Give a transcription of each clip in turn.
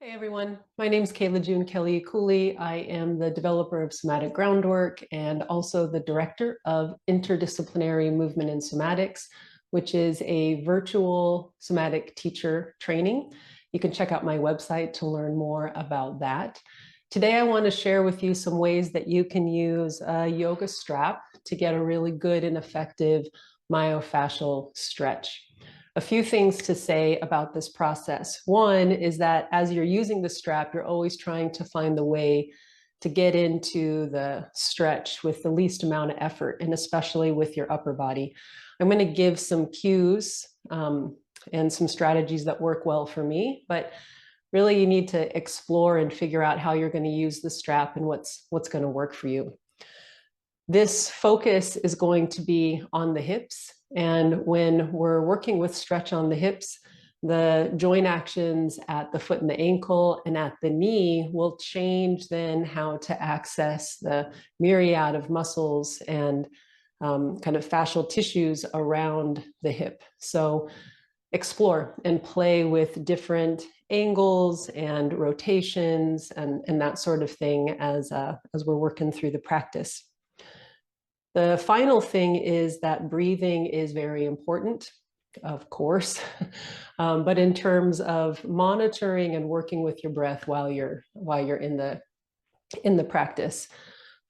Hey everyone, my name is Kaila Keliikuli. I am the developer of Somatic Groundwork and also the director of Interdisciplinary Movement in Somatics, which is a virtual somatic teacher training. You can check out my website to learn more about that. Today, I want to share with you some ways that you can use a yoga strap to get a really good and effective myofascial stretch. A few things to say about this process. One is that as you're using the strap, you're always trying to find the way to get into the stretch with the least amount of effort, and especially with your upper body. I'm going to give some cues and some strategies that work well for me, but really you need to explore and figure out how you're going to use the strap and what's going to work for you. This focus is going to be on the hips. And when we're working with stretch on the hips, the joint actions at the foot and the ankle and at the knee will change then how to access the myriad of muscles and kind of fascial tissues around the hip. So explore and play with different angles and rotations and that sort of thing as we're working through the practice. The final thing is that breathing is very important, of course, but in terms of monitoring and working with your breath while you're in the practice.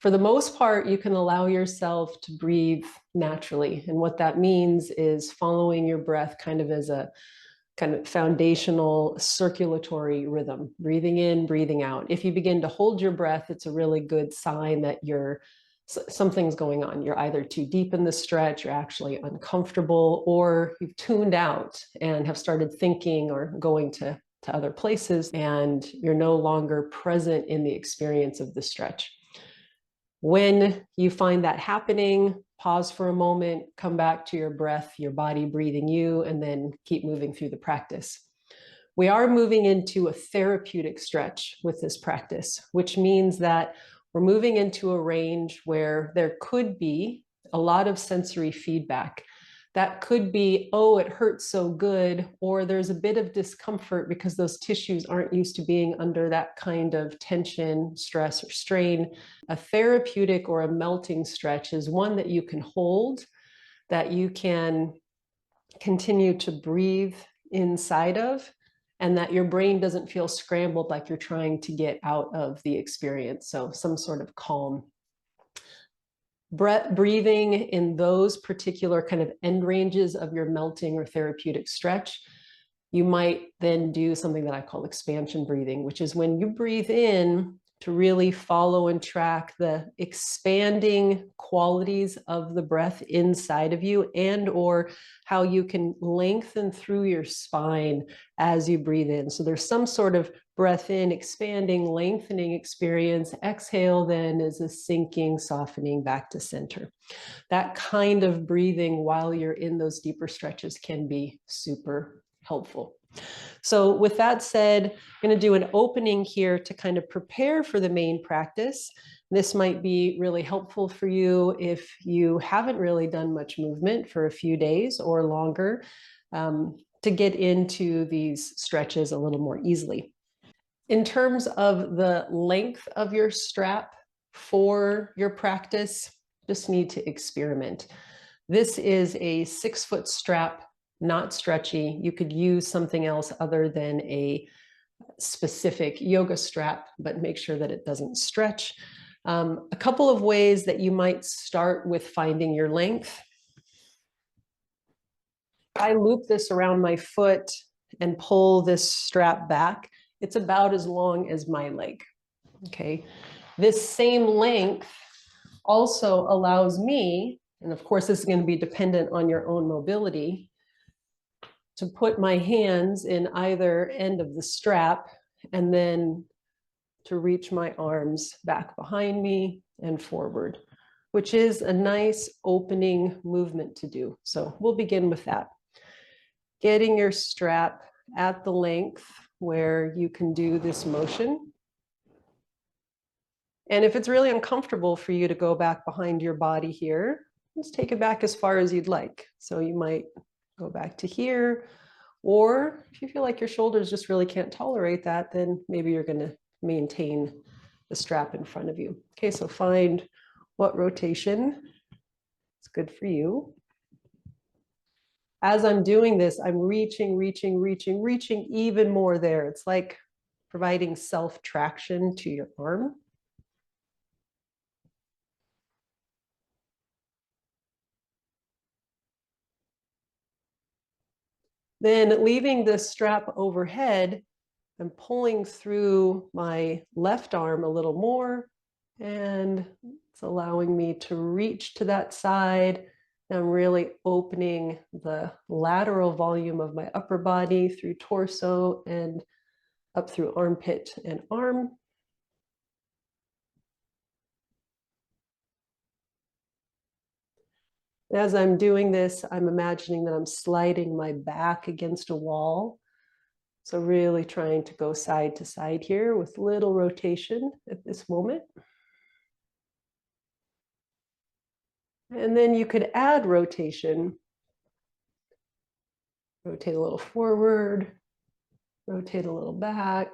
For the most part, you can allow yourself to breathe naturally. And what that means is following your breath kind of as a kind of foundational circulatory rhythm, breathing in, breathing out. If you begin to hold your breath, it's a really good sign that something's going on. You're either too deep in the stretch, you're actually uncomfortable, or you've tuned out and have started thinking or going to other places, and you're no longer present in the experience of the stretch. When you find that happening, pause for a moment, come back to your breath, your body breathing you, and then keep moving through the practice. We are moving into a therapeutic stretch with this practice, which means that we're moving into a range where there could be a lot of sensory feedback. That could be, oh, it hurts so good, or there's a bit of discomfort because those tissues aren't used to being under that kind of tension, stress, or strain. A therapeutic or a melting stretch is one that you can hold, that you can continue to breathe inside of, and that your brain doesn't feel scrambled like you're trying to get out of the experience. So some sort of calm. Breathing in those particular kind of end ranges of your melting or therapeutic stretch, you might then do something that I call expansion breathing, which is when you breathe in to really follow and track the expanding qualities of the breath inside of you, and or how you can lengthen through your spine as you breathe in. So there's some sort of breath in, expanding, lengthening experience. Exhale then is a sinking, softening back to center. That kind of breathing while you're in those deeper stretches can be super helpful. So with that said, I'm going to do an opening here to kind of prepare for the main practice. This might be really helpful for you if you haven't really done much movement for a few days or longer, to get into these stretches a little more easily. In terms of the length of your strap for your practice, just need to experiment. This is a 6-foot strap, not stretchy. You could use something else other than a specific yoga strap, but make sure that it doesn't stretch. A couple of ways that you might start with finding your length. I loop this around my foot and pull this strap back. It's about as long as my leg. Okay. This same length also allows me, and of course this is going to be dependent on your own mobility, to put my hands in either end of the strap and then to reach my arms back behind me and forward, which is a nice opening movement to do. So we'll begin with that. Getting your strap at the length where you can do this motion. And if it's really uncomfortable for you to go back behind your body here, just take it back as far as you'd like. So you might go back to here, Or if you feel like your shoulders just really can't tolerate that, then maybe you're going to maintain the strap in front of you. Okay, so find what rotation is good for you. As I'm doing this, I'm reaching even more there. It's like providing self-traction to your arm. Then leaving this strap overhead, I'm pulling through my left arm a little more, and it's allowing me to reach to that side. I'm really opening the lateral volume of my upper body through torso and up through armpit and arm. As I'm doing this, I'm imagining that I'm sliding my back against a wall. So really trying to go side to side here with little rotation at this moment. And then you could add rotation. Rotate a little forward, rotate a little back.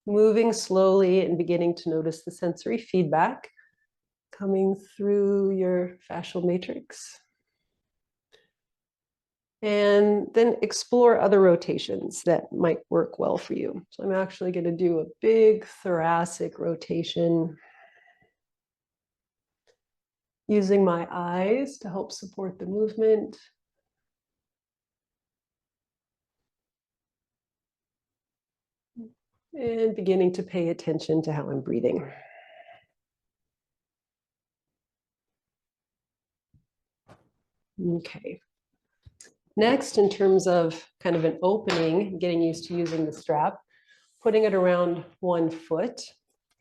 Moving slowly and beginning to notice the sensory feedback coming through your fascial matrix. And then explore other rotations that might work well for you. So I'm actually going to do a big thoracic rotation, using my eyes to help support the movement. And beginning to pay attention to how I'm breathing. Okay. Next, in terms of kind of an opening, getting used to using the strap, putting it around 1 foot.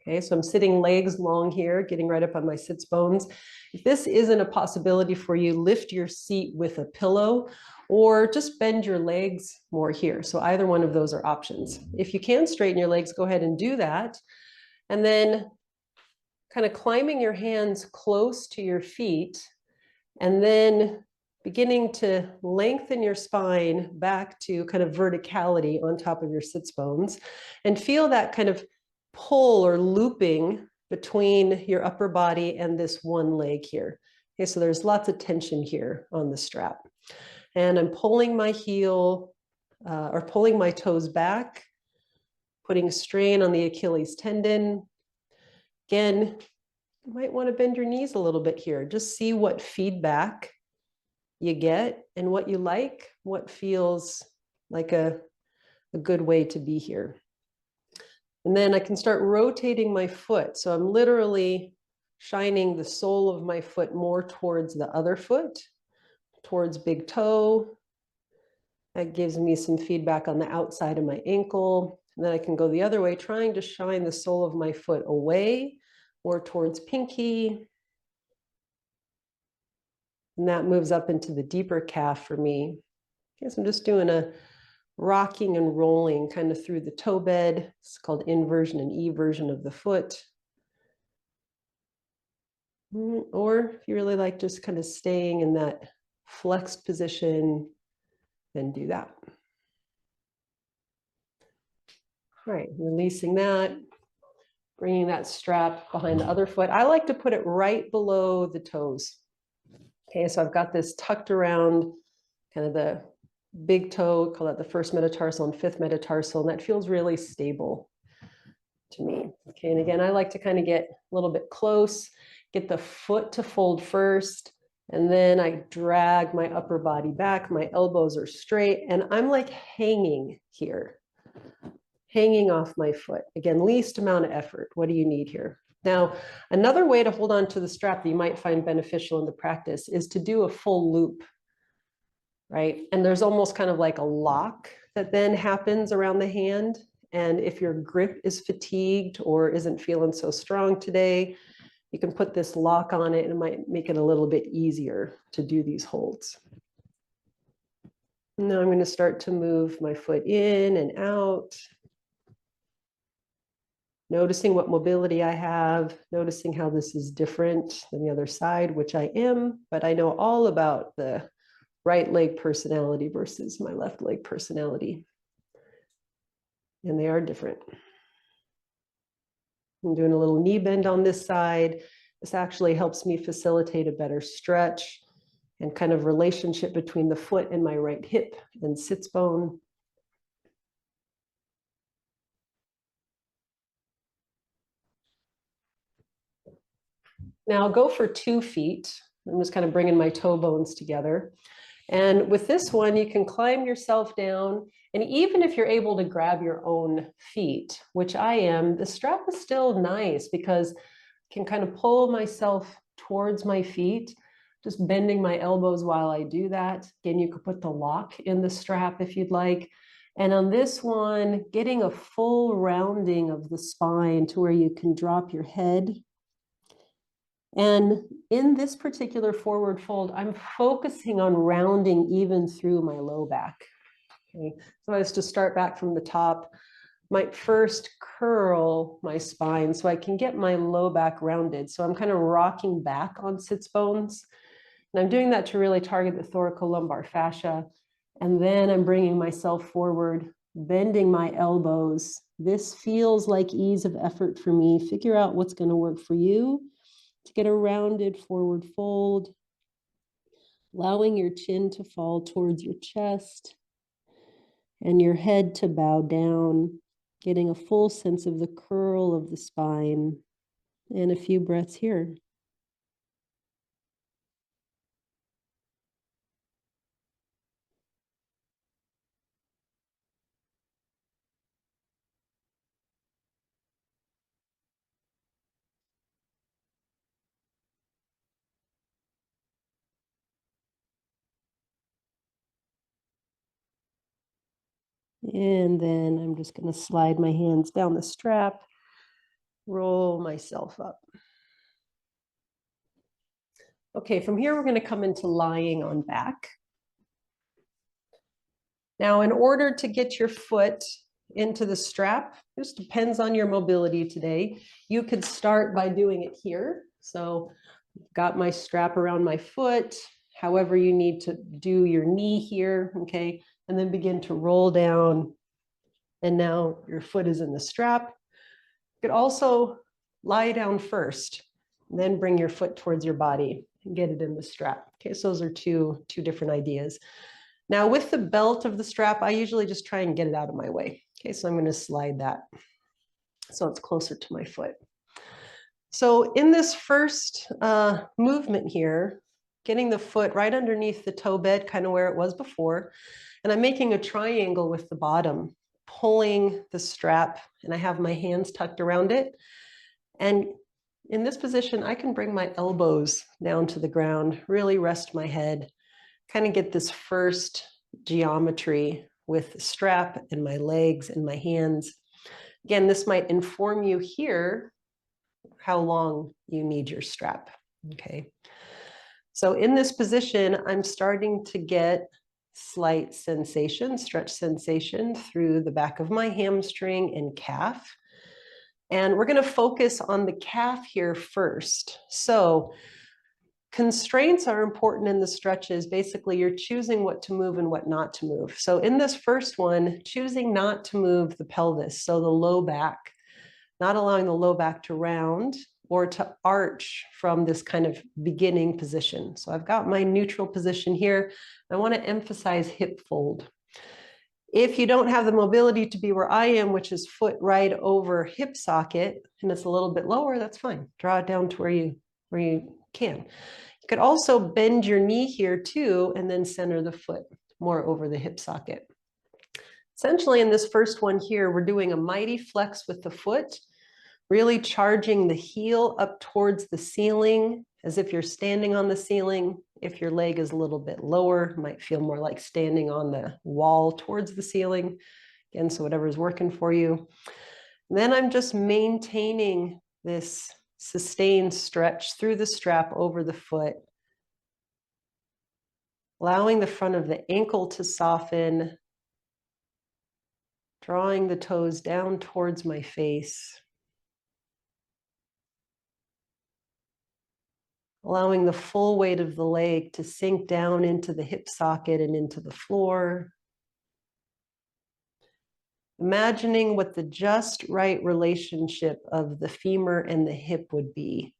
Okay, so I'm sitting legs long here, getting right up on my sits bones. If this isn't a possibility for you, lift your seat with a pillow or just bend your legs more here. So either one of those are options. If you can straighten your legs, go ahead and do that. And then kind of climbing your hands close to your feet, and then beginning to lengthen your spine back to kind of verticality on top of your sits bones, and feel that kind of pull or looping between your upper body and this one leg here. Okay, so there's lots of tension here on the strap. And I'm pulling my heel or pulling my toes back, putting strain on the Achilles tendon. Again, you might want to bend your knees a little bit here. Just see what feedback you get and what you like, what feels like a good way to be here. And then I can start rotating my foot. So I'm literally shining the sole of my foot more towards the other foot, towards big toe. That gives me some feedback on the outside of my ankle. And then I can go the other way, trying to shine the sole of my foot away or towards pinky. And that moves up into the deeper calf for me. Okay, so I'm just doing a rocking and rolling kind of through the toe bed. It's called inversion and eversion of the foot. Or if you really like just kind of staying in that flexed position, then do that. All right, releasing that, bringing that strap behind the other foot. I like to put it right below the toes. Okay, so I've got this tucked around kind of the big toe, call that the first metatarsal and fifth metatarsal, and that feels really stable to me. Okay, and again, I like to kind of get a little bit close, get the foot to fold first, and then I drag my upper body back, my elbows are straight, and I'm like hanging here, hanging off my foot. Again, least amount of effort. What do you need here? Now, another way to hold on to the strap that you might find beneficial in the practice is to do a full loop, right? And there's almost kind of like a lock that then happens around the hand. And if your grip is fatigued or isn't feeling so strong today, you can put this lock on it and it might make it a little bit easier to do these holds. Now I'm going to start to move my foot in and out. Noticing what mobility I have, noticing how this is different than the other side, which I am, but I know all about the right leg personality versus my left leg personality. And they are different. I'm doing a little knee bend on this side. This actually helps me facilitate a better stretch and kind of relationship between the foot and my right hip and sits bone. Now go for 2 feet. I'm just kind of bringing my toe bones together. And with this one, you can climb yourself down. And even if you're able to grab your own feet, which I am, the strap is still nice because I can kind of pull myself towards my feet, just bending my elbows while I do that. Again, you could put the lock in the strap if you'd like. And on this one, getting a full rounding of the spine to where you can drop your head. And in this particular forward fold, I'm focusing on rounding even through my low back. Okay, so I was to start back from the top, might first curl my spine so I can get my low back rounded. So I'm kind of rocking back on sits bones. And I'm doing that to really target the thoracolumbar fascia. And then I'm bringing myself forward, bending my elbows. This feels like ease of effort for me. Figure out what's going to work for you to get a rounded forward fold, allowing your chin to fall towards your chest and your head to bow down, getting a full sense of the curl of the spine, and a few breaths here. And then I'm just going to slide my hands down the strap, roll myself up. Okay, from here, we're going to come into lying on back. Now, in order to get your foot into the strap, this depends on your mobility today. You could start by doing it here. So I've got my strap around my foot, however you need to do your knee here, okay? And then begin to roll down. And now your foot is in the strap. You could also lie down first, then bring your foot towards your body and get it in the strap. Okay, so those are two different ideas. Now with the belt of the strap, I usually just try and get it out of my way. Okay, so I'm going to slide that so it's closer to my foot. So in this first movement here, getting the foot right underneath the toe bed, kind of where it was before, and I'm making a triangle with the bottom, pulling the strap, and I have my hands tucked around it. And in this position, I can bring my elbows down to the ground, really rest my head, kind of get this first geometry with the strap and my legs and my hands. Again, this might inform you here how long you need your strap, okay? So in this position, I'm starting to get slight sensation, stretch sensation through the back of my hamstring and calf. And we're going to focus on the calf here first. So constraints are important in the stretches. Basically, you're choosing what to move and what not to move. So in this first one, choosing not to move the pelvis, so the low back, not allowing the low back to round or to arch from this kind of beginning position. So I've got my neutral position here. I want to emphasize hip fold. If you don't have the mobility to be where I am, which is foot right over hip socket, and it's a little bit lower, that's fine. Draw it down to where you can. You could also bend your knee here too, and then center the foot more over the hip socket. Essentially, in this first one here, we're doing a mighty flex with the foot, really charging the heel up towards the ceiling as if you're standing on the ceiling. If your leg is a little bit lower, it might feel more like standing on the wall towards the ceiling. Again, so whatever's working for you. And then I'm just maintaining this sustained stretch through the strap over the foot, allowing the front of the ankle to soften, drawing the toes down towards my face, allowing the full weight of the leg to sink down into the hip socket and into the floor. Imagining what the just right relationship of the femur and the hip would be.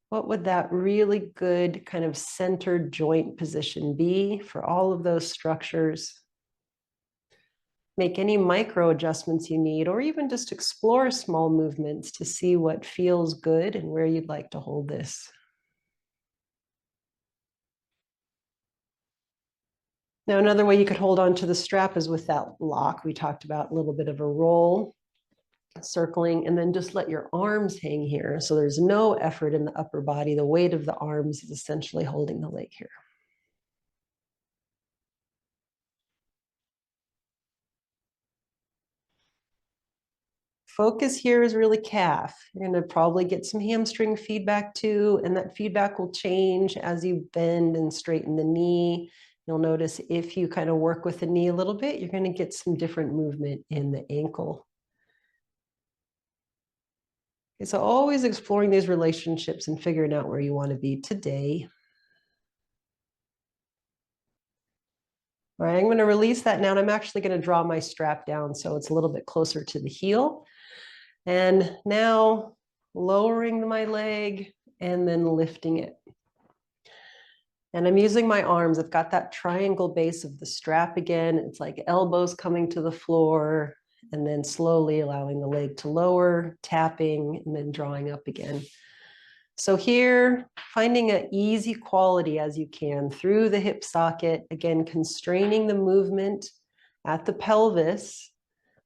What would that really good kind of centered joint position be for all of those structures? Make any micro adjustments you need, or even just explore small movements to see what feels good and where you'd like to hold this. Now, another way you could hold on to the strap is with that lock. We talked about a little bit of a roll, circling, and then just let your arms hang here. So there's no effort in the upper body. The weight of the arms is essentially holding the leg here. Focus here is really calf. You're going to probably get some hamstring feedback too, and that feedback will change as you bend and straighten the knee. You'll notice if you kind of work with the knee a little bit, you're going to get some different movement in the ankle. Okay, so always exploring these relationships and figuring out where you want to be today. All right, I'm going to release that now, and I'm actually going to draw my strap down so it's a little bit closer to the heel. And now lowering my leg and then lifting it. And I'm using my arms. I've got that triangle base of the strap again. It's like elbows coming to the floor and then slowly allowing the leg to lower, tapping, and then drawing up again. So here, finding an easy quality as you can through the hip socket, again, constraining the movement at the pelvis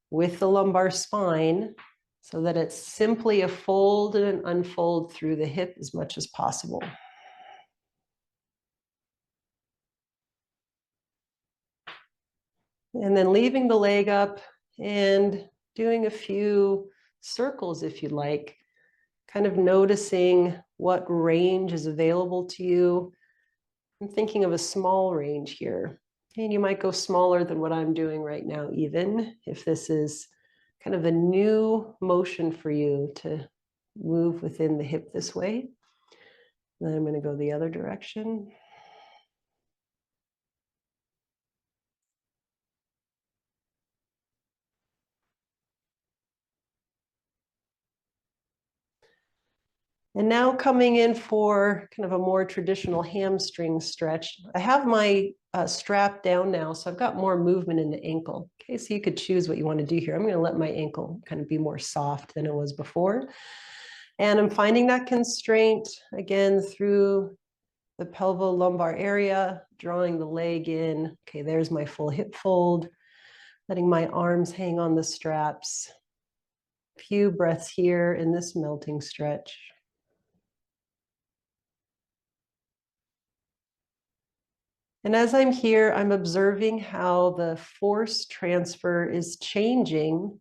with the lumbar spine so that it's simply a fold and an unfold through the hip as much as possible. And then leaving the leg up and doing a few circles if you like, kind of noticing what range is available to you. I'm thinking of a small range here. And you might go smaller than what I'm doing right now, even if this is kind of a new motion for you to move within the hip this way. Then I'm going to go the other direction. And now coming in for kind of a more traditional hamstring stretch. I have my strap down now, so I've got more movement in the ankle. Okay, so you could choose what you want to do here. I'm going to let my ankle kind of be more soft than it was before. And I'm finding that constraint again through the pelvo-lumbar area, drawing the leg in. Okay, there's my full hip fold, letting my arms hang on the straps. A few breaths here in this melting stretch. And as I'm here, I'm observing how the force transfer is changing.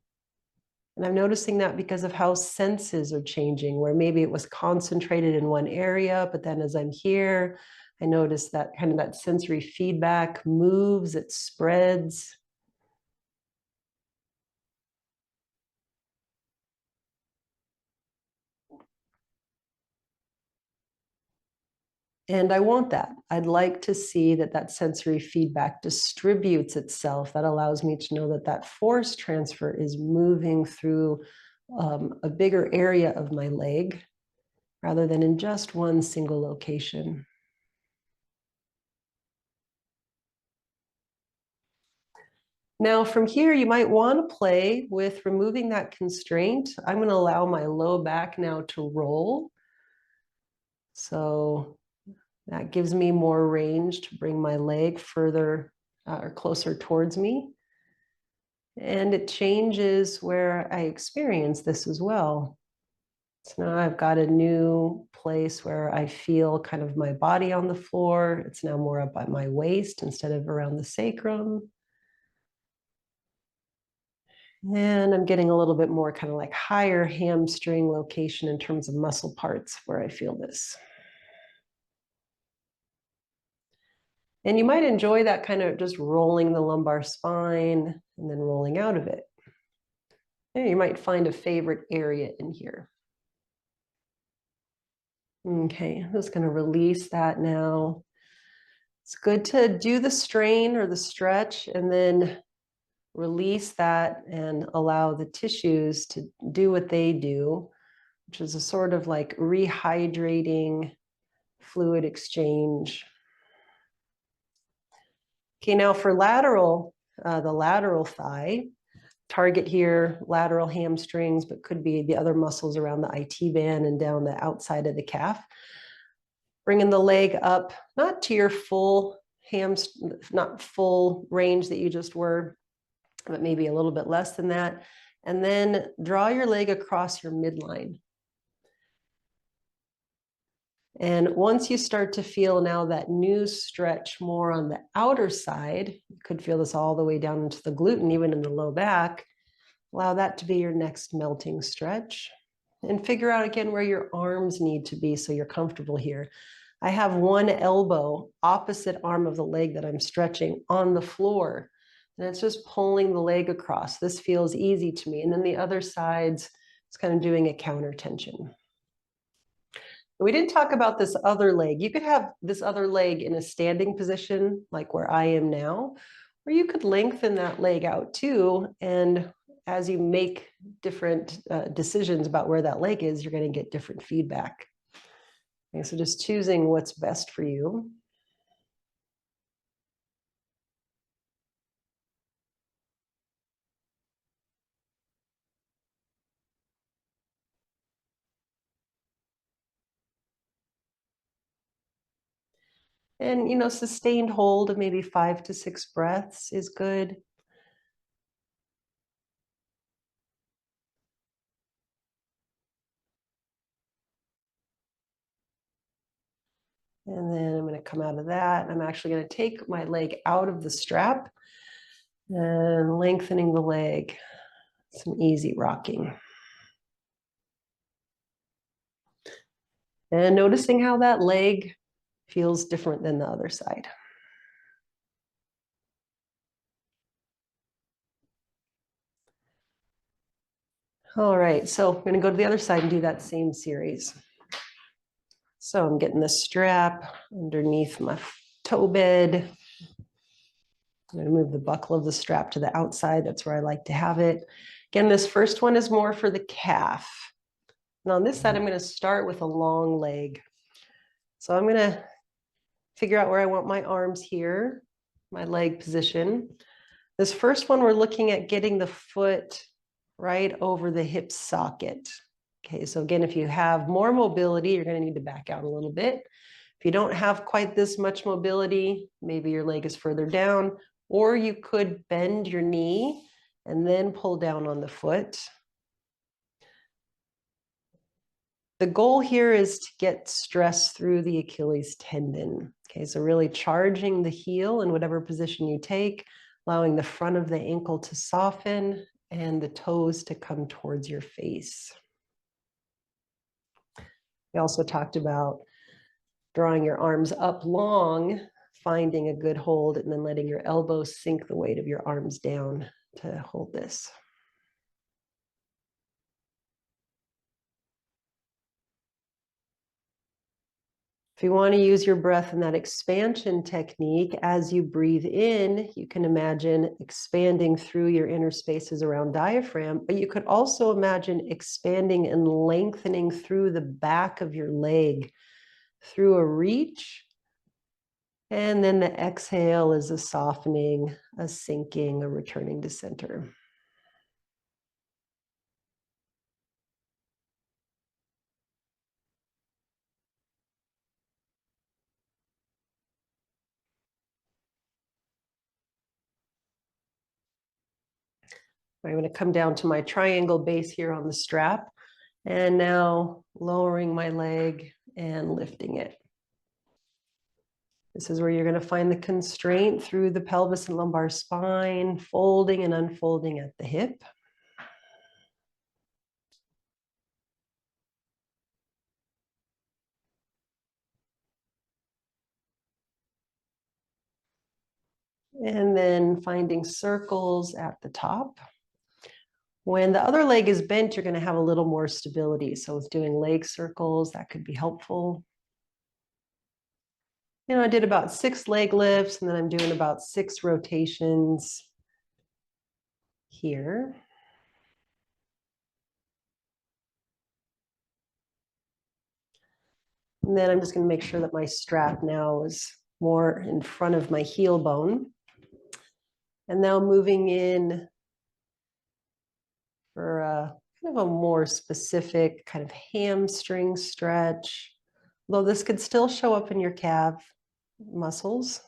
And I'm noticing that because of how senses are changing, where maybe it was concentrated in one area, but then as I'm here, I notice that kind of that sensory feedback moves, it spreads. And I want that. I'd like to see that that sensory feedback distributes itself. That allows me to know that that force transfer is moving through a bigger area of my leg rather than in just one single location. Now from here, you might want to play with removing that constraint. I'm going to allow my low back now to roll. So that gives me more range to bring my leg further or closer towards me. And it changes where I experience this as well. So now I've got a new place where I feel kind of my body on the floor. It's now more up at my waist instead of around the sacrum. And I'm getting a little bit more kind of like higher hamstring location in terms of muscle parts where I feel this. And you might enjoy that kind of just rolling the lumbar spine and then rolling out of it. And you might find a favorite area in here. Okay, I'm just going to release that now. It's good to do the strain or the stretch and then release that and allow the tissues to do what they do, which is a sort of like rehydrating fluid exchange. Okay, now for lateral, the lateral thigh, target here, lateral hamstrings, but could be the other muscles around the IT band and down the outside of the calf. Bringing the leg up, not to your full not full range that you just were, but maybe a little bit less than that. And then draw your leg across your midline. And once you start to feel now that new stretch more on the outer side, you could feel this all the way down into the glute, even in the low back, allow that to be your next melting stretch. And figure out again where your arms need to be so you're comfortable here. I have one elbow, opposite arm of the leg that I'm stretching on the floor. And it's just pulling the leg across. This feels easy to me. And then the other side's, it's kind of doing a counter tension. We didn't talk about this other leg. You could have this other leg in a standing position, like where I am now, or you could lengthen that leg out too. And as you make different decisions about where that leg is, you're going to get different feedback. Okay, so just choosing what's best for you. And, sustained hold of maybe 5 to 6 breaths is good. And then I'm going to come out of that. I'm actually going to take my leg out of the strap and lengthening the leg. Some easy rocking. And noticing how that leg feels different than the other side. All right, so I'm going to go to the other side and do that same series. So I'm getting the strap underneath my toe bed. I'm going to move the buckle of the strap to the outside. That's where I like to have it. Again, this first one is more for the calf. And on this side, I'm going to start with a long leg. So I'm going to figure out where I want my arms here, my leg position. This first one, we're looking at getting the foot right over the hip socket. Okay, so again, if you have more mobility, you're going to need to back out a little bit. If you don't have quite this much mobility, maybe your leg is further down, or you could bend your knee and then pull down on the foot. The goal here is to get stress through the Achilles tendon. Okay, so really charging the heel in whatever position you take, allowing the front of the ankle to soften and the toes to come towards your face. We also talked about drawing your arms up long, finding a good hold, and then letting your elbows sink the weight of your arms down to hold this. If you want to use your breath in that expansion technique, as you breathe in, you can imagine expanding through your inner spaces around diaphragm, but you could also imagine expanding and lengthening through the back of your leg through a reach. And then the exhale is a softening, a sinking, a returning to center. I'm going to come down to my triangle base here on the strap, and now lowering my leg and lifting it. This is where you're going to find the constraint through the pelvis and lumbar spine, folding and unfolding at the hip. And then finding circles at the top. When the other leg is bent, you're going to have a little more stability. So with doing leg circles, that could be helpful. I did about 6 leg lifts, and then I'm doing about 6 rotations here. And then I'm just going to make sure that my strap now is more in front of my heel bone. And now moving in for kind of a more specific kind of hamstring stretch, though this could still show up in your calf muscles.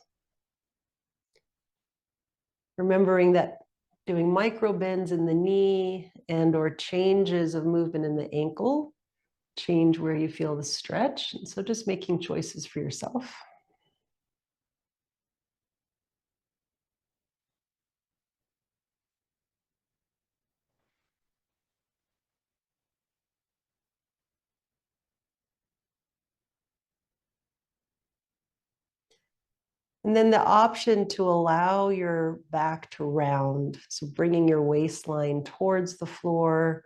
Remembering that doing micro bends in the knee and or changes of movement in the ankle change where you feel the stretch. And so just making choices for yourself. And then the option to allow your back to round. So bringing your waistline towards the floor,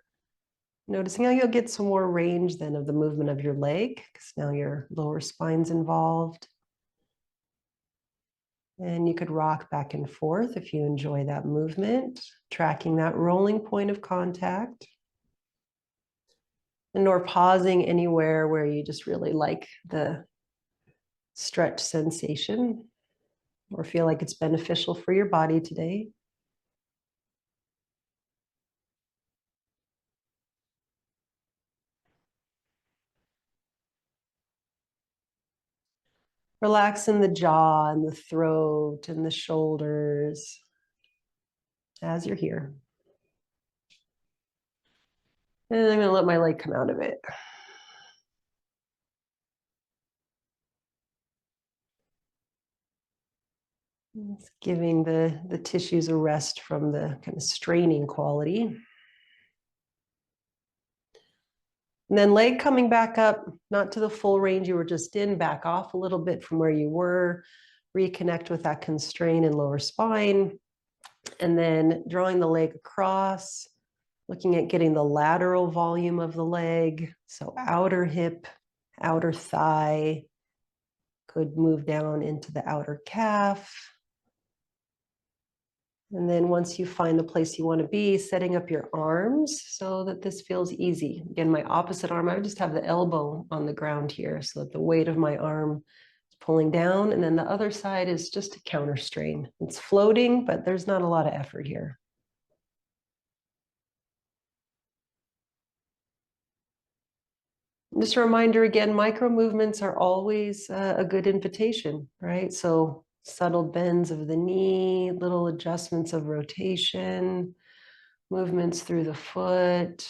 noticing how you'll get some more range then of the movement of your leg, because now your lower spine's involved. And you could rock back and forth if you enjoy that movement, tracking that rolling point of contact. And nor pausing anywhere where you just really like the stretch sensation or feel like it's beneficial for your body today. Relaxing the jaw and the throat and the shoulders as you're here. And I'm going to let my leg come out of it. It's giving the tissues a rest from the kind of straining quality. And then leg coming back up, not to the full range you were just in, back off a little bit from where you were, reconnect with that constraint in lower spine, and then drawing the leg across, looking at getting the lateral volume of the leg. So outer hip, outer thigh, could move down into the outer calf. And then once you find the place you want to be, setting up your arms so that this feels easy. Again, my opposite arm, I would just have the elbow on the ground here so that the weight of my arm is pulling down. And then the other side is just a counter strain. It's floating, but there's not a lot of effort here. Just a reminder again, micro movements are always a good invitation, right? So subtle bends of the knee, little adjustments of rotation, movements through the foot,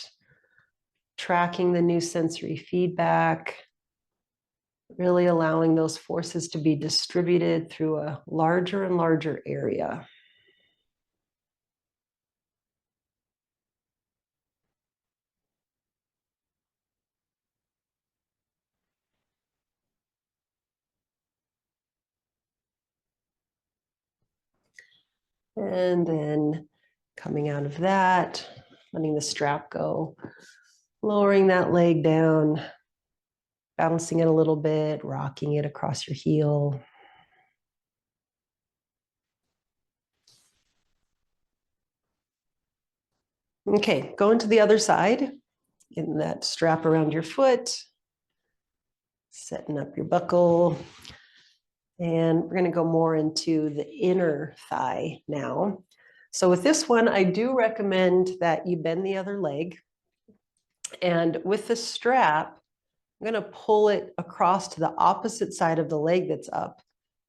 tracking the new sensory feedback, really allowing those forces to be distributed through a larger and larger area. And then coming out of that, letting the strap go, lowering that leg down, bouncing it a little bit, rocking it across your heel. Okay, going to the other side, getting that strap around your foot, setting up your buckle. And we're going to go more into the inner thigh now. So with this one, I do recommend that you bend the other leg. And with the strap, I'm going to pull it across to the opposite side of the leg that's up.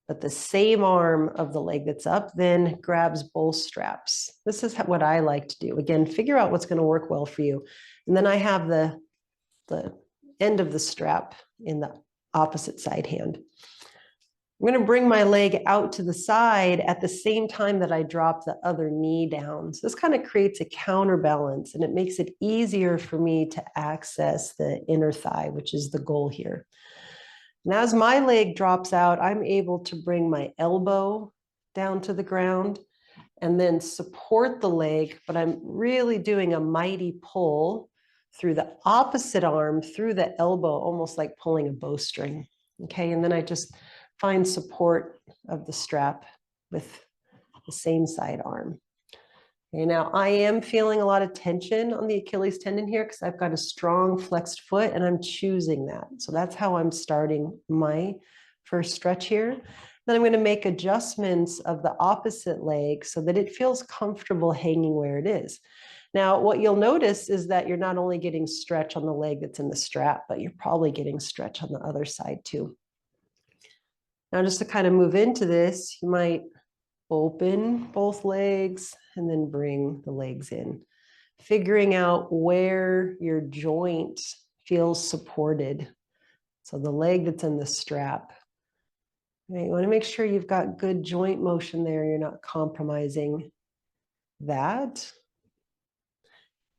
But the same arm of the leg that's up then grabs both straps. This is what I like to do. Again, figure out what's going to work well for you. And then I have the end of the strap in the opposite side hand. I'm going to bring my leg out to the side at the same time that I drop the other knee down. So this kind of creates a counterbalance, and it makes it easier for me to access the inner thigh, which is the goal here. And as my leg drops out, I'm able to bring my elbow down to the ground and then support the leg, but I'm really doing a mighty pull through the opposite arm, through the elbow, almost like pulling a bowstring. Okay, and then I just find support of the strap with the same side arm. Okay, now I am feeling a lot of tension on the Achilles tendon here because I've got a strong flexed foot and I'm choosing that. So that's how I'm starting my first stretch here. Then I'm going to make adjustments of the opposite leg so that it feels comfortable hanging where it is. Now, what you'll notice is that you're not only getting stretch on the leg that's in the strap, but you're probably getting stretch on the other side too. Now, just to kind of move into this, you might open both legs and then bring the legs in, figuring out where your joint feels supported. So the leg that's in the strap. Right? You want to make sure you've got good joint motion there. You're not compromising that.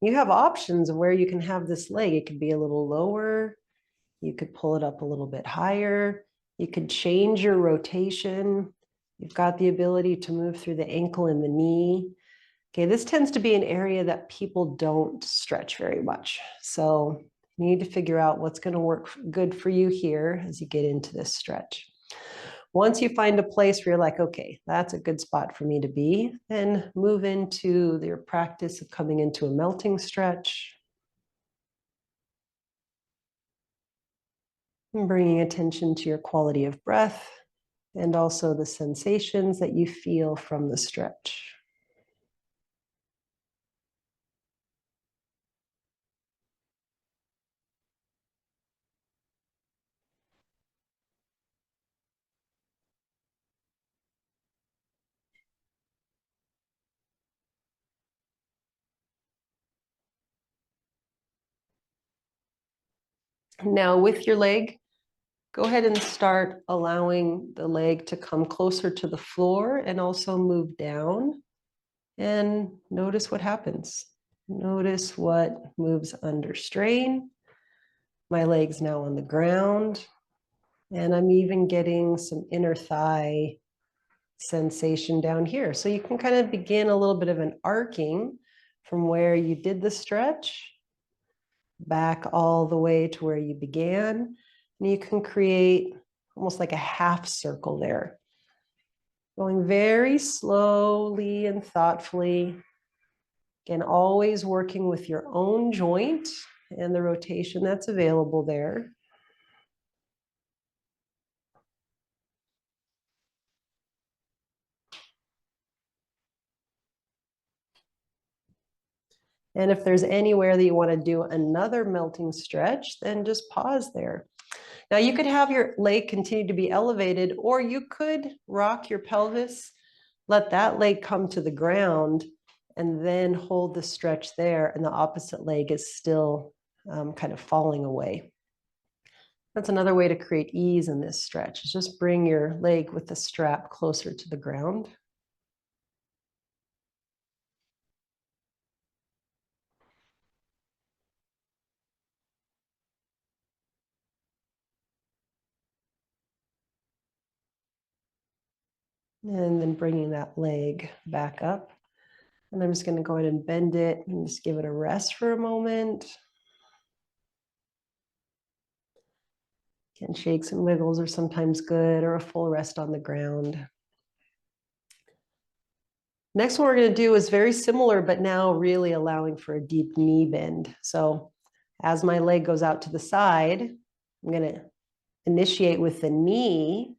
You have options of where you can have this leg. It could be a little lower. You could pull it up a little bit higher. You could change your rotation. You've got the ability to move through the ankle and the knee. Okay, this tends to be an area that people don't stretch very much. So you need to figure out what's going to work good for you here as you get into this stretch. Once you find a place where you're like, okay, that's a good spot for me to be, then move into your practice of coming into a melting stretch. And bringing attention to your quality of breath and also the sensations that you feel from the stretch. Now with your leg, go ahead and start allowing the leg to come closer to the floor and also move down. And notice what happens. Notice what moves under strain. My leg's now on the ground. And I'm even getting some inner thigh sensation down here. So you can kind of begin a little bit of an arcing from where you did the stretch back all the way to where you began. And you can create almost like a half circle there. Going very slowly and thoughtfully. Again, always working with your own joint and the rotation that's available there. And if there's anywhere that you want to do another melting stretch, then just pause there. Now you could have your leg continue to be elevated, or you could rock your pelvis, let that leg come to the ground, and then hold the stretch there, and the opposite leg is still kind of falling away. That's another way to create ease in this stretch, is just bring your leg with the strap closer to the ground. And then bringing that leg back up. And I'm just going to go ahead and bend it and just give it a rest for a moment. And shakes and wiggles are sometimes good, or a full rest on the ground. Next one we're going to do is very similar, but now really allowing for a deep knee bend. So as my leg goes out to the side, I'm going to initiate with the knee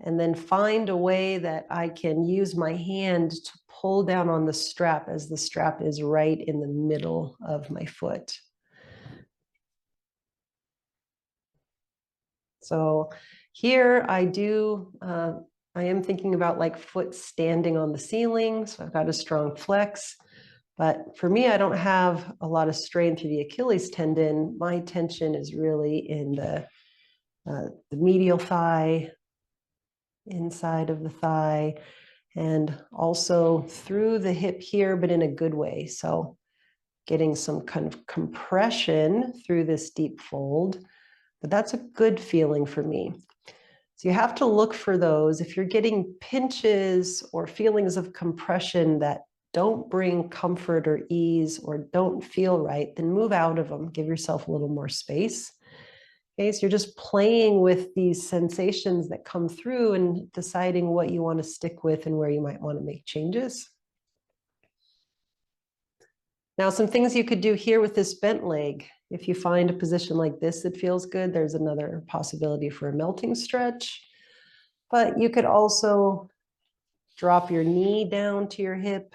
and then find a way that I can use my hand to pull down on the strap as the strap is right in the middle of my foot. So here I am thinking about like foot standing on the ceiling. So I've got a strong flex, but for me, I don't have a lot of strain through the Achilles tendon. My tension is really in the medial thigh, inside of the thigh, and also through the hip here, but in a good way. So getting some kind of compression through this deep fold, but that's a good feeling for me. So you have to look for those. If you're getting pinches or feelings of compression that don't bring comfort or ease or don't feel right, then move out of them. Give yourself a little more space. Okay, so you're just playing with these sensations that come through and deciding what you want to stick with and where you might want to make changes. Now, some things you could do here with this bent leg. If you find a position like this that feels good, there's another possibility for a melting stretch. But you could also drop your knee down to your hip.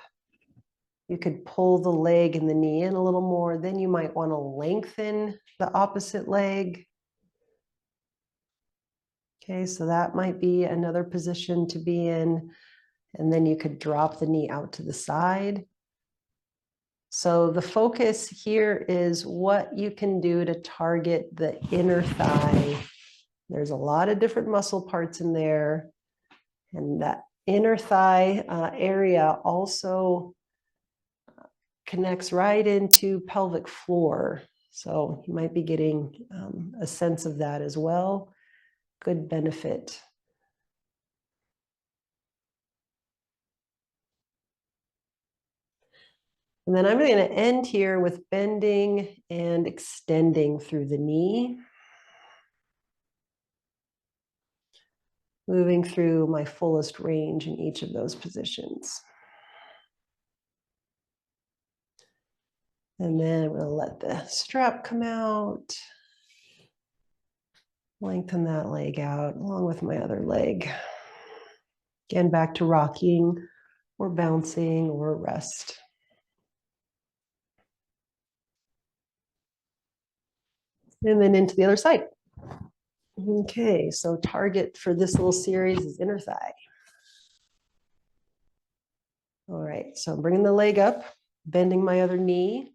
You could pull the leg and the knee in a little more. Then you might want to lengthen the opposite leg. Okay, so that might be another position to be in. And then you could drop the knee out to the side. So the focus here is what you can do to target the inner thigh. There's a lot of different muscle parts in there. And that inner thigh area also connects right into pelvic floor. So you might be getting a sense of that as well. Good benefit. And then I'm going to end here with bending and extending through the knee. Moving through my fullest range in each of those positions. And then I'm going to let the strap come out. Lengthen that leg out along with my other leg. Again, back to rocking or bouncing or rest. And then into the other side. Okay, so target for this little series is inner thigh. All right, so I'm bringing the leg up, bending my other knee.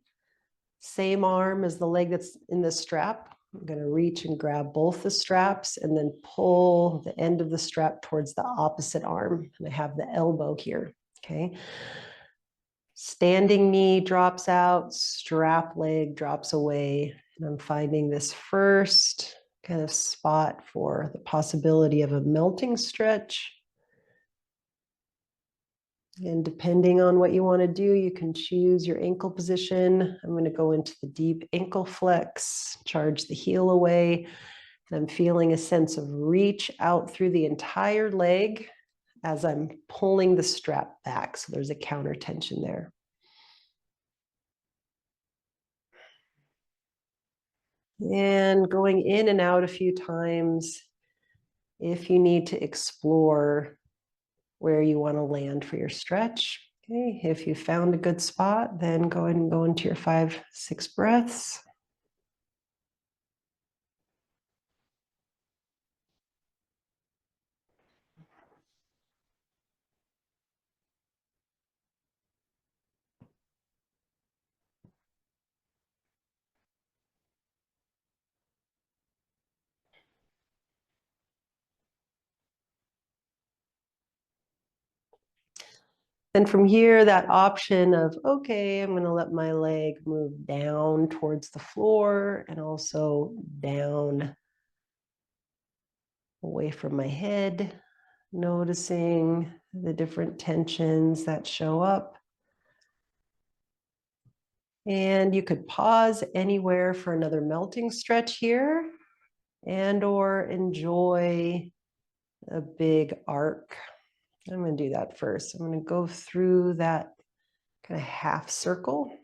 Same arm as the leg that's in the strap. I'm going to reach and grab both the straps and then pull the end of the strap towards the opposite arm. And I have the elbow here, okay? Standing knee drops out, strap leg drops away. And I'm finding this first kind of spot for the possibility of a melting stretch. And depending on what you want to do, you can choose your ankle position. I'm going to go into the deep ankle flex, charge the heel away. And I'm feeling a sense of reach out through the entire leg as I'm pulling the strap back. So there's a counter tension there. And going in and out a few times if you need to explore where you want to land for your stretch. Okay, if you found a good spot, then go ahead and go into your 5-6 breaths. And from here, that option of, okay, I'm going to let my leg move down towards the floor and also down away from my head, noticing the different tensions that show up. And you could pause anywhere for another melting stretch here and or enjoy a big arc. I'm going to do that first. I'm going to go through that kind of half circle.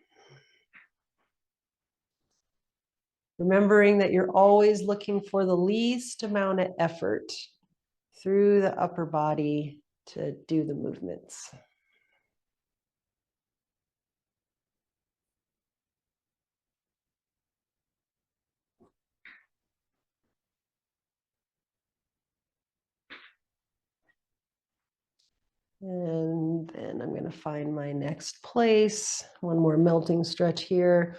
Remembering that you're always looking for the least amount of effort through the upper body to do the movements. And then I'm going to find my next place. One more melting stretch here.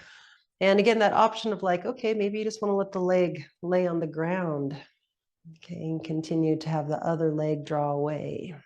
And again, that option of like, okay, maybe you just want to let the leg lay on the ground. Okay, and continue to have the other leg draw away.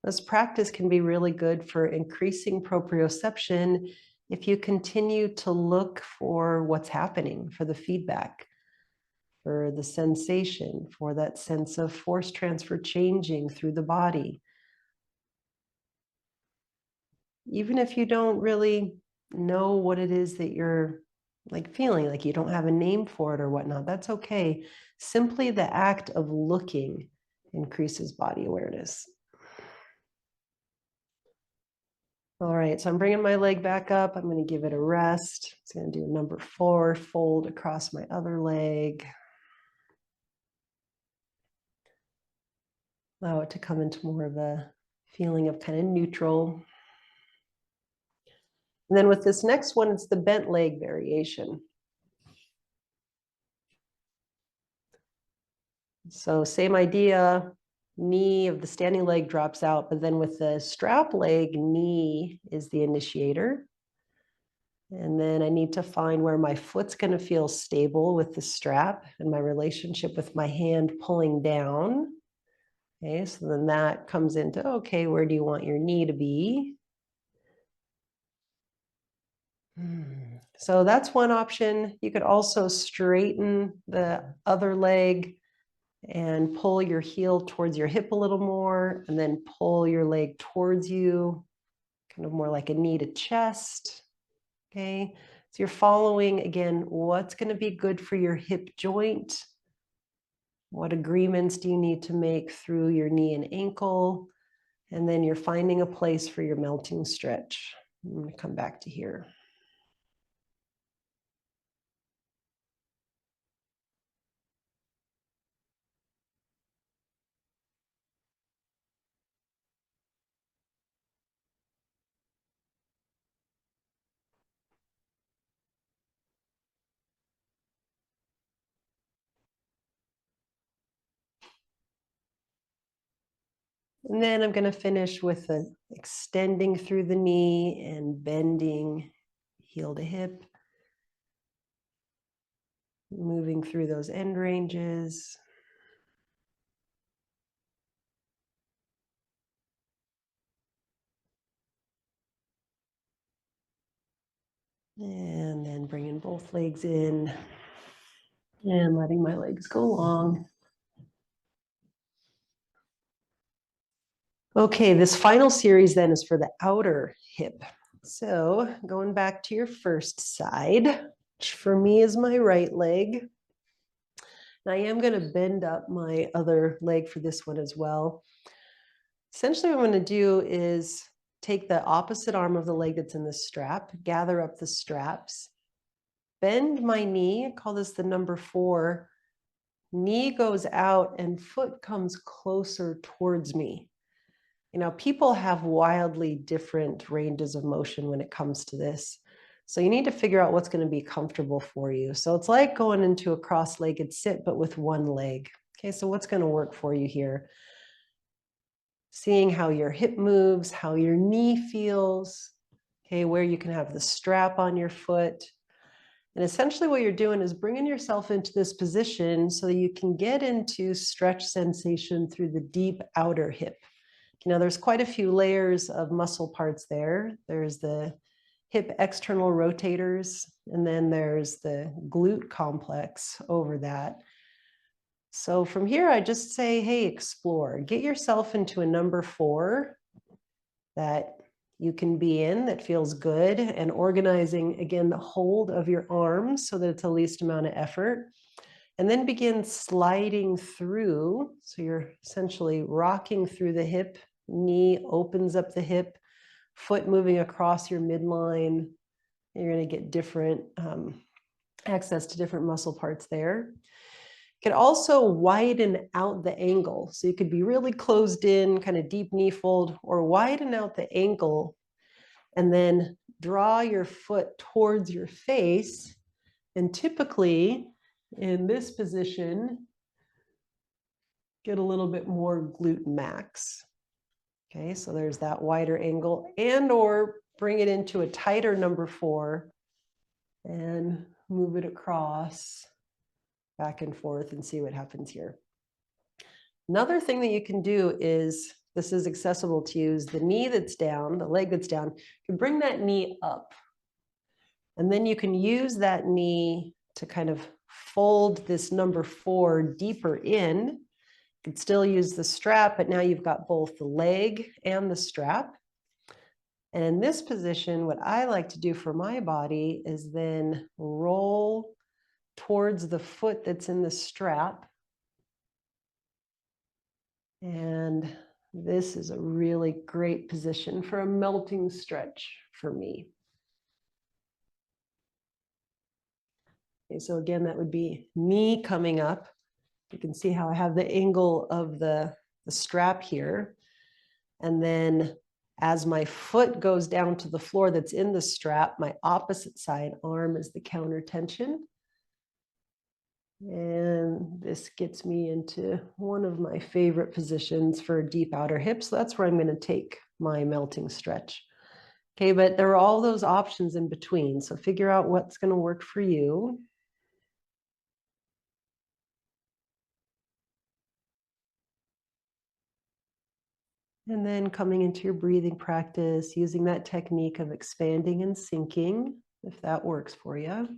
This practice can be really good for increasing proprioception if you continue to look for what's happening, for the feedback, for the sensation, for that sense of force transfer changing through the body. Even if you don't really know what it is that you're like feeling, like you don't have a name for it or whatnot, that's okay. Simply the act of looking increases body awareness. All right, so I'm bringing my leg back up. I'm going to give it a rest. It's going to do a number 4, fold across my other leg. Allow it to come into more of a feeling of kind of neutral. And then with this next one, it's the bent leg variation. So same idea, knee of the standing leg drops out, but then with the strap leg, knee is the initiator. And then I need to find where my foot's going to feel stable with the strap and my relationship with my hand pulling down. Okay, so then that comes into, okay, where do you want your knee to be? So that's one option. You could also straighten the other leg and pull your heel towards your hip a little more, and then pull your leg towards you, kind of more like a knee to chest. Okay, so you're following, again, what's going to be good for your hip joint. What agreements do you need to make through your knee and ankle? And then you're finding a place for your melting stretch. I'm going to come back to here. And then I'm going to finish with the extending through the knee and bending heel to hip, moving through those end ranges. And then bringing both legs in and letting my legs go long. Okay, this final series then is for the outer hip. So going back to your first side, which for me is my right leg. And I am going to bend up my other leg for this one as well. Essentially what I'm going to do is take the opposite arm of the leg that's in the strap, gather up the straps, bend my knee, call this the number 4. Knee goes out and foot comes closer towards me. You know, people have wildly different ranges of motion when it comes to this. So you need to figure out what's going to be comfortable for you. So it's like going into a cross-legged sit, but with one leg. Okay, so what's going to work for you here? Seeing how your hip moves, how your knee feels, okay, where you can have the strap on your foot. And essentially what you're doing is bringing yourself into this position so that you can get into stretch sensation through the deep outer hip. Now, there's quite a few layers of muscle parts there. There's the hip external rotators, and then there's the glute complex over that. So from here, I just say, hey, explore. Get yourself into a number 4 that you can be in that feels good, and organizing, again, the hold of your arms so that it's the least amount of effort. And then begin sliding through. So you're essentially rocking through the hip, knee opens up the hip, foot moving across your midline. You're going to get different access to different muscle parts there. You could also widen out the angle. So you could be really closed in, kind of deep knee fold, or widen out the ankle and then draw your foot towards your face. And typically in this position, get a little bit more glute max. Okay, so there's that wider angle, and or bring it into a tighter number 4 and move it across back and forth and see what happens here. Another thing that you can do is this is accessible to you, is the knee that's down, the leg that's down, you can bring that knee up. And then you can use that knee to kind of fold this number 4 deeper in. You can still use the strap, but now you've got both the leg and the strap. And in this position, what I like to do for my body is then roll towards the foot that's in the strap. And this is a really great position for a melting stretch for me. Okay, so again, that would be knee coming up. You can see how I have the angle of the strap here. And then as my foot goes down to the floor that's in the strap, my opposite side arm is the counter tension. And this gets me into one of my favorite positions for deep outer hips. So that's where I'm going to take my melting stretch. Okay, but there are all those options in between. So figure out what's going to work for you. And then coming into your breathing practice, using that technique of expanding and sinking, if that works for you.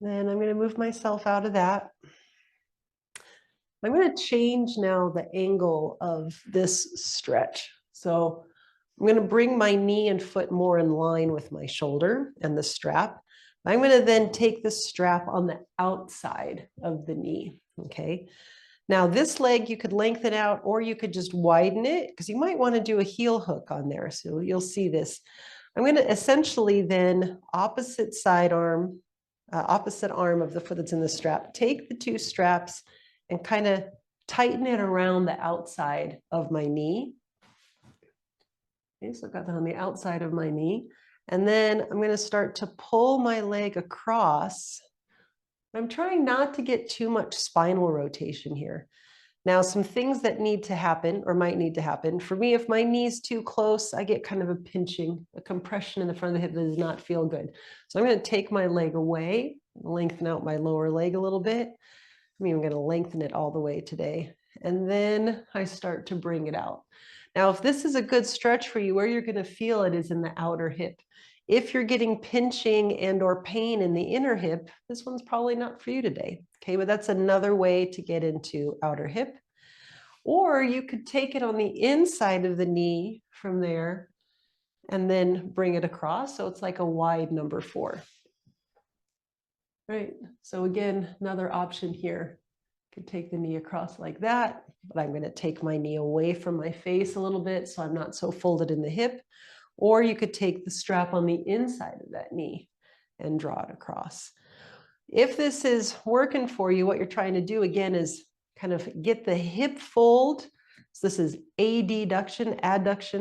Then I'm going to move myself out of that. I'm going to change now the angle of this stretch. So I'm going to bring my knee and foot more in line with my shoulder and the strap. I'm going to then take the strap on the outside of the knee. Okay. Now this leg, you could lengthen out or you could just widen it because you might want to do a heel hook on there. So you'll see this. I'm going to essentially then opposite arm of the foot that's in the strap, take the 2 straps and kind of tighten it around the outside of my knee. Okay, so I've got that on the outside of my knee. And then I'm going to start to pull my leg across. I'm trying not to get too much spinal rotation here. Now, some things that need to happen or might need to happen. For me, if my knee's too close, I get kind of a pinching, a compression in the front of the hip that does not feel good. So I'm going to take my leg away, lengthen out my lower leg a little bit. I'm even going to lengthen it all the way today. And then I start to bring it out. Now, if this is a good stretch for you, where you're going to feel it is in the outer hip. If you're getting pinching and or pain in the inner hip, this one's probably not for you today. Okay, but that's another way to get into outer hip. Or you could take it on the inside of the knee from there and then bring it across. So it's like a wide number 4. Right, so again, another option here. Could take the knee across like that, but I'm going to take my knee away from my face a little bit so I'm not so folded in the hip. Or you could take the strap on the inside of that knee and draw it across. If this is working for you, what you're trying to do again is kind of get the hip fold. So this is adduction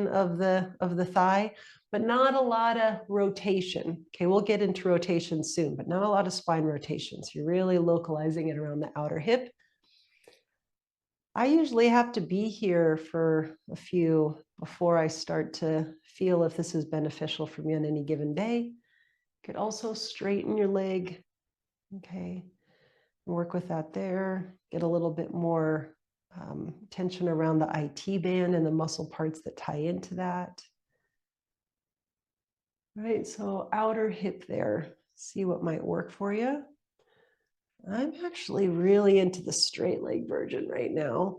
of the thigh, but not a lot of rotation. Okay, we'll get into rotation soon, but not a lot of spine rotation. So you're really localizing it around the outer hip. I usually have to be here for a few before I start to feel if this is beneficial for me on any given day. You could also straighten your leg. Okay, work with that there. Get a little bit more tension around the IT band and the muscle parts that tie into that. All right, so outer hip there. See what might work for you. I'm actually really into the straight leg version right now.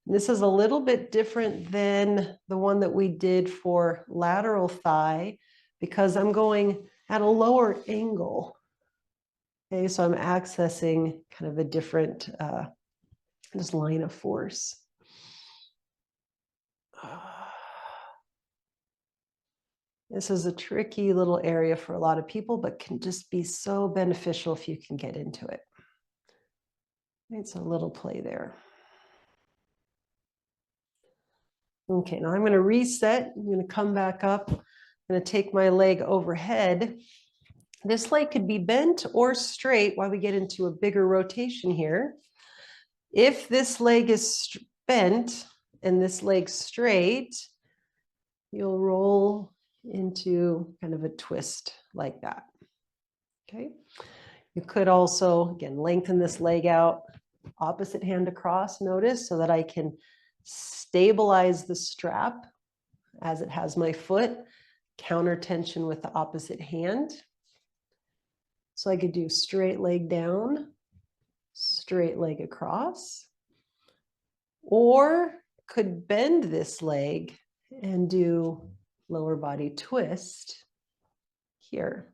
This is a little bit different than the one that we did for lateral thigh because I'm going at a lower angle. Okay, so I'm accessing kind of a different just line of force. This is a tricky little area for a lot of people, but can just be so beneficial if you can get into it. It's a little play there. Okay, now I'm going to reset. I'm going to come back up. I'm going to take my leg overhead. This leg could be bent or straight while we get into a bigger rotation here. If this leg is bent and this leg straight, you'll roll into kind of a twist like that. Okay. You could also, again, lengthen this leg out, opposite hand across, notice, so that I can stabilize the strap as it has my foot, counter tension with the opposite hand. So I could do straight leg down, straight leg across, or could bend this leg and do lower body twist here.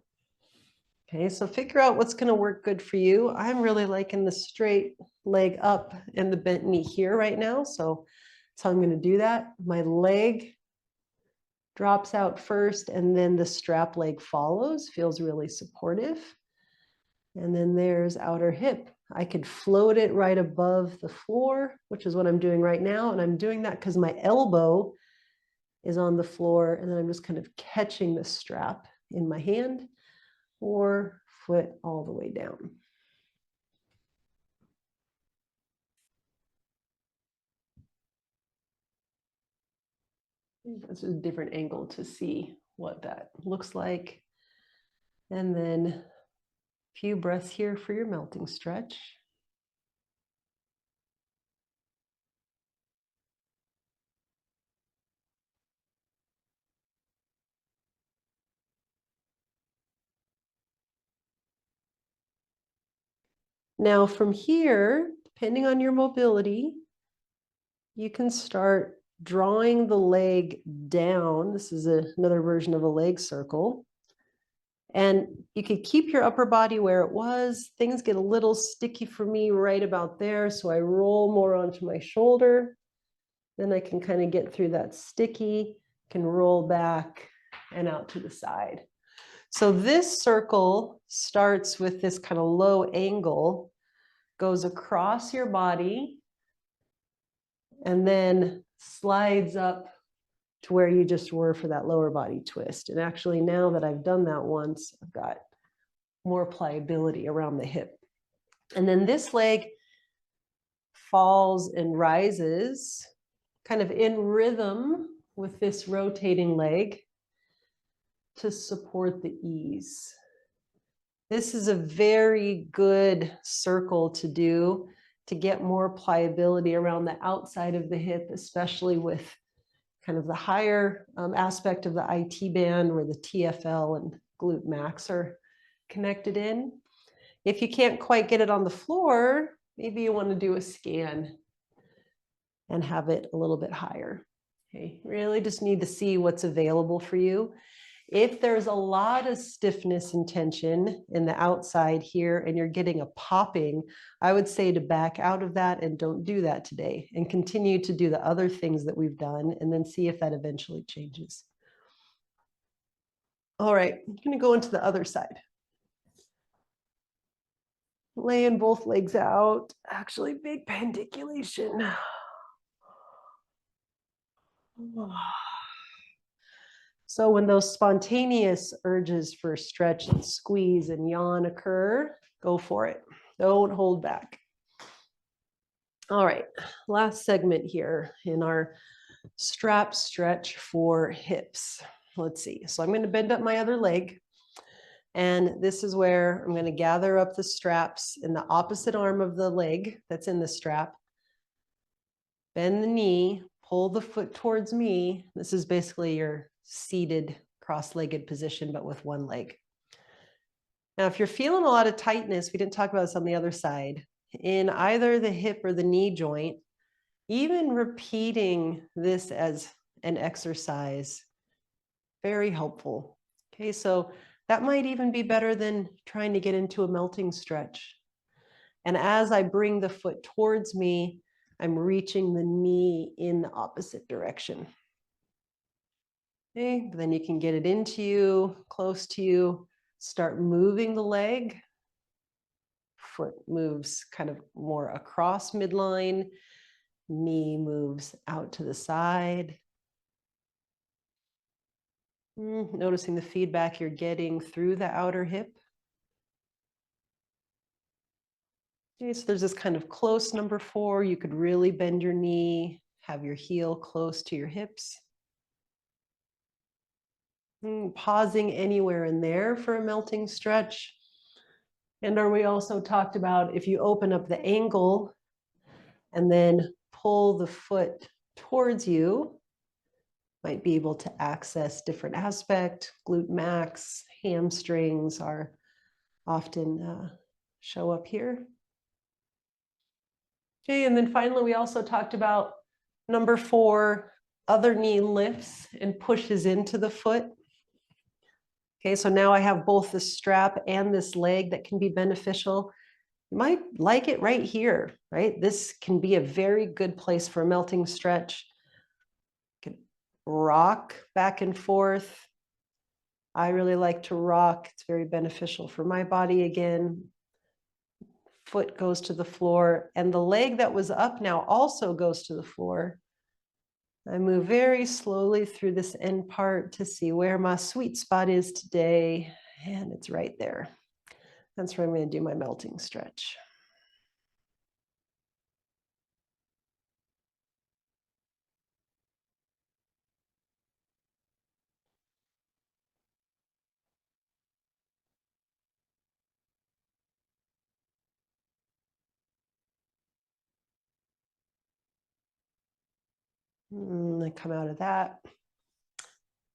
Okay, so figure out what's going to work good for you. I'm really liking the straight leg up and the bent knee here right now. So that's how I'm going to do that. My leg drops out first, and then the strap leg follows. Feels really supportive. And then there's outer hip. I could float it right above the floor, which is what I'm doing right now. And I'm doing that because my elbow is on the floor, and then I'm just kind of catching the strap in my hand, or foot all the way down. That's a different angle to see what that looks like. And then a few breaths here for your melting stretch. Now from here, depending on your mobility, you can start drawing the leg down. This is another version of a leg circle. And you could keep your upper body where it was. Things get a little sticky for me right about there, so I roll more onto my shoulder. Then I can kind of get through that sticky, can roll back and out to the side. So this circle starts with this kind of low angle, goes across your body, and then slides up to where you just were for that lower body twist. And actually, now that I've done that once, I've got more pliability around the hip. And then this leg falls and rises kind of in rhythm with this rotating leg to support the ease. This is a very good circle to do to get more pliability around the outside of the hip, especially with kind of the higher aspect of the IT band where the TFL and glute max are connected in. If you can't quite get it on the floor, maybe you want to do a scan and have it a little bit higher. Okay, really just need to see what's available for you. If there's a lot of stiffness and tension in the outside here and you're getting a popping, I would say to back out of that and don't do that today and continue to do the other things that we've done and then see if that eventually changes. All right, I'm going to go into the other side. Laying both legs out, actually big pandiculation. So when those spontaneous urges for stretch and squeeze and yawn occur, go for it. Don't hold back. All right, last segment here in our strap stretch for hips. Let's see. So I'm going to bend up my other leg. And this is where I'm going to gather up the straps in the opposite arm of the leg that's in the strap. Bend the knee, pull the foot towards me. This is basically your seated cross-legged position, but with one leg. Now, if you're feeling a lot of tightness, we didn't talk about this on the other side, in either the hip or the knee joint, even repeating this as an exercise, very helpful. Okay, so that might even be better than trying to get into a melting stretch. And as I bring the foot towards me, I'm reaching the knee in the opposite direction. Okay, then you can get it into you, close to you, start moving the leg. Foot moves kind of more across midline, knee moves out to the side. Noticing the feedback you're getting through the outer hip. Okay, so there's this kind of close number 4. You could really bend your knee, Have your heel close to your hips. Pausing anywhere in there for a melting stretch. And we also talked about if you open up the ankle and then pull the foot towards you, might be able to access different aspect. Glute max, hamstrings are often show up here. Okay, and then finally, we also talked about number 4, other knee lifts and pushes into the foot. Okay, so now I have both the strap and this leg that can be beneficial. You might like it right here, right? This can be a very good place for a melting stretch. You can rock back and forth. I really like to rock. It's very beneficial for my body again. Foot goes to the floor, and the leg that was up now also goes to the floor. I move very slowly through this end part to see where my sweet spot is today, and it's right there. That's where I'm going to do my melting stretch. I come out of that.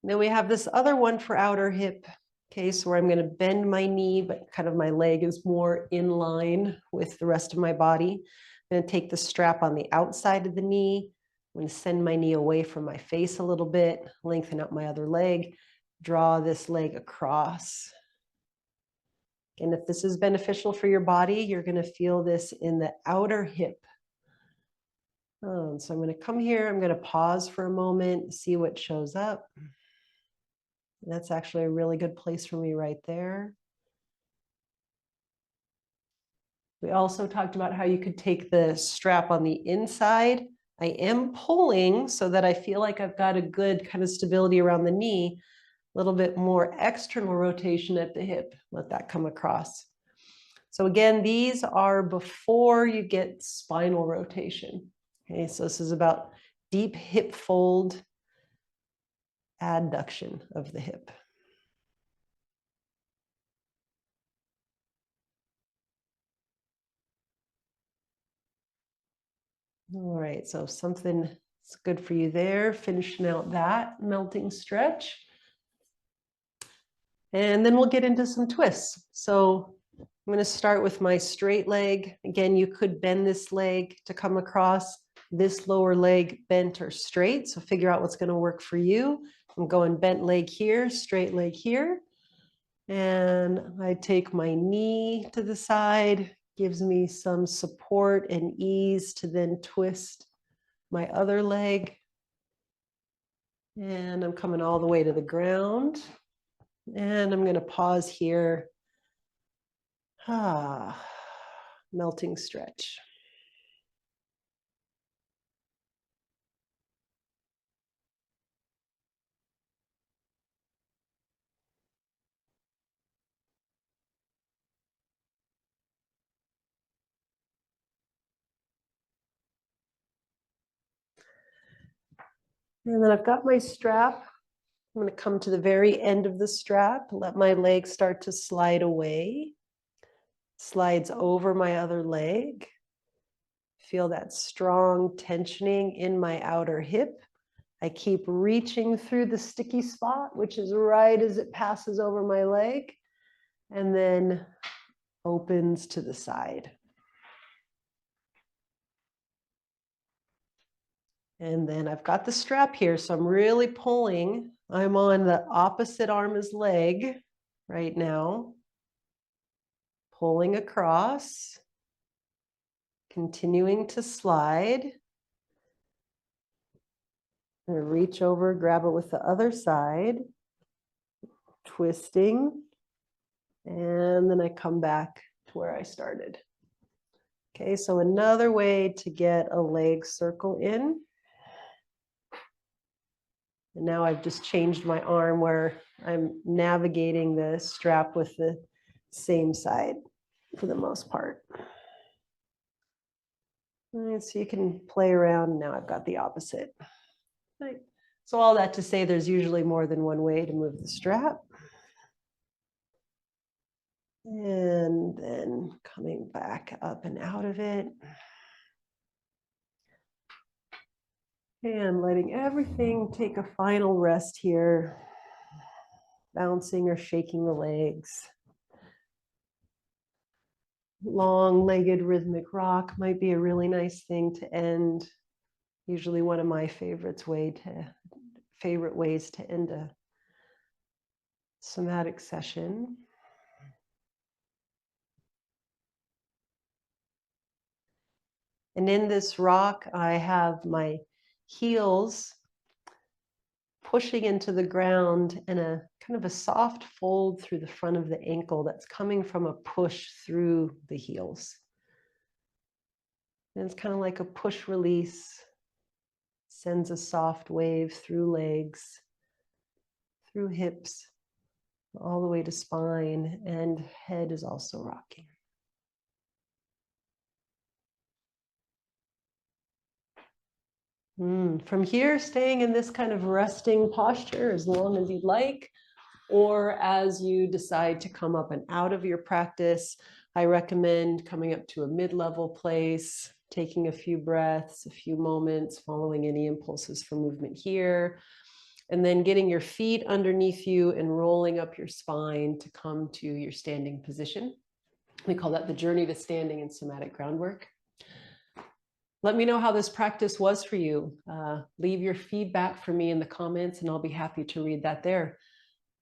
Then we have this other one for outer hip case where I'm going to bend my knee, but kind of my leg is more in line with the rest of my body. I'm going to take the strap on the outside of the knee. I'm going to send my knee away from my face a little bit, lengthen out my other leg, draw this leg across. And if this is beneficial for your body, you're going to feel this in the outer hip. So I'm going to come here. I'm going to pause for a moment, see what shows up. And that's actually a really good place for me right there. We also talked about how you could take the strap on the inside. I am pulling so that I feel like I've got a good kind of stability around the knee, a little bit more external rotation at the hip. Let that come across. So again, these are before you get spinal rotation. Okay, so this is about deep hip fold, adduction of the hip. All right, so something that's good for you there, finishing out that melting stretch. And then we'll get into some twists. So I'm going to start with my straight leg. Again, you could bend this leg to come across, this lower leg bent or straight. So figure out what's going to work for you. I'm going bent leg here, straight leg here. And I take my knee to the side, gives me some support and ease to then twist my other leg. And I'm coming all the way to the ground. And I'm going to pause here. Melting stretch. And then I've got my strap. I'm going to come to the very end of the strap, let my leg start to slide away. Slides over my other leg. Feel that strong tensioning in my outer hip. I keep reaching through the sticky spot, which is right as it passes over my leg, and then opens to the side. And then I've got the strap here, so I'm really pulling. I'm on the opposite arm as leg right now. Pulling across, continuing to slide. I'm going to reach over, grab it with the other side, twisting, and then I come back to where I started. Okay, so another way to get a leg circle in. And now I've just changed my arm where I'm navigating the strap with the same side for the most part. Right, so you can play around. Now I've got the opposite. Right. So all that to say, there's usually more than one way to move the strap. And then coming back up and out of it. And letting everything take a final rest here. Bouncing or shaking the legs. Long-legged rhythmic rock might be a really nice thing to end. Usually one of my favorite ways to end a somatic session. And in this rock, I have my heels pushing into the ground and a kind of a soft fold through the front of the ankle that's coming from a push through the heels. And it's kind of like a push release, sends a soft wave through legs, through hips, all the way to spine, and head is also rocking. From here, staying in this kind of resting posture as long as you'd like, or as you decide to come up and out of your practice, I recommend coming up to a mid-level place, taking a few breaths, a few moments, following any impulses for movement here, and then getting your feet underneath you and rolling up your spine to come to your standing position. We call that the journey to standing in somatic groundwork. Let me know how this practice was for you. Leave your feedback for me in the comments, and I'll be happy to read that there.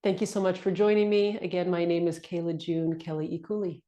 Thank you so much for joining me. Again, my name is Kaila June Keliikuli.